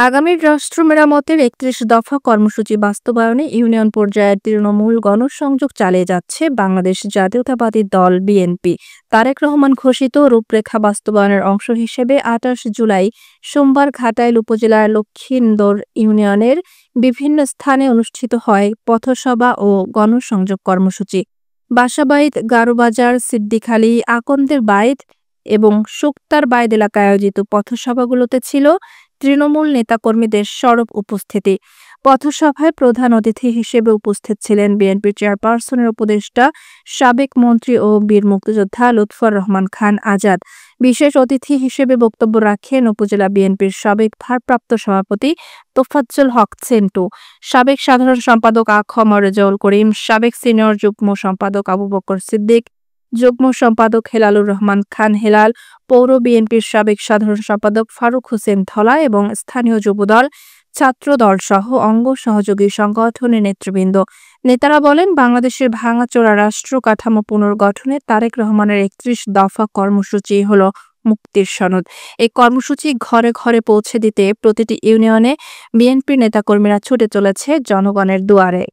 আগামী রাষ্ট্র মেরামতের ৩১ দফা কর্মসূচি বাস্তবায়নে ইউনিয়ন পর্যায়ের তৃণমূল গণসংযোগ চালিয়ে যাচ্ছে বাংলাদেশ জাতীয়তাবাদী দল বিএনপি। তারেক রহমান ঘোষিত রূপরেখা বাস্তবায়নের অংশ হিসেবে ২৮ জুলাই সোমবার ঘাটাইল উপজেলার লক্ষ্মীন্দর ইউনিয়নের বিভিন্ন স্থানে অনুষ্ঠিত হয় পথসভা ও গণসংযোগ কর্মসূচি। বাসাবাইত, গারোবাজার, সিদ্দিকআলী, আকন্দের বাইত এবং শুক্তার বাইত এলাকায় আয়োজিত পথসভাগুলোতে ছিল তৃণমূল নেতাকর্মীদের সরব উপস্থিতি। পথসভায় প্রধান অতিথি হিসেবে উপস্থিত ছিলেন বিএনপির চেয়ারপারসনের উপদেষ্টা সাবেক মন্ত্রী ও বীর মুক্তিযোদ্ধা লুৎফর রহমান খান আজাদ। বিশেষ অতিথি হিসেবে বক্তব্য রাখেন উপজেলা বিএনপির সাবেক ভারপ্রাপ্ত সভাপতি তোফাজ্জল হক চেন্টু, সাবেক সাধারণ সম্পাদক আ খ ম রেজাউল করিম, সাবেক সিনিয়র যুগ্ম সম্পাদক আবু বকর সিদ্দিক, যুগ্ম সম্পাদক হেলালুর রহমান খান হেলাল, পৌর বিএনপির সাবেক সাধারণ সম্পাদক ফারুক হোসেন ধলা এবং স্থানীয় যুবদল, ছাত্রদল সহ অঙ্গ সহযোগী সংগঠনের নেতৃবৃন্দ। নেতারা বলেন, বাংলাদেশের ভাঙাচোরা রাষ্ট্র কাঠামো পুনর্গঠনে তারেক রহমানের ৩১ দফা কর্মসূচি হল মুক্তির সনদ। এই কর্মসূচি ঘরে ঘরে পৌঁছে দিতে প্রতিটি ইউনিয়নে বিএনপির নেতাকর্মীরা ছুটে চলেছে জনগণের দুয়ারে।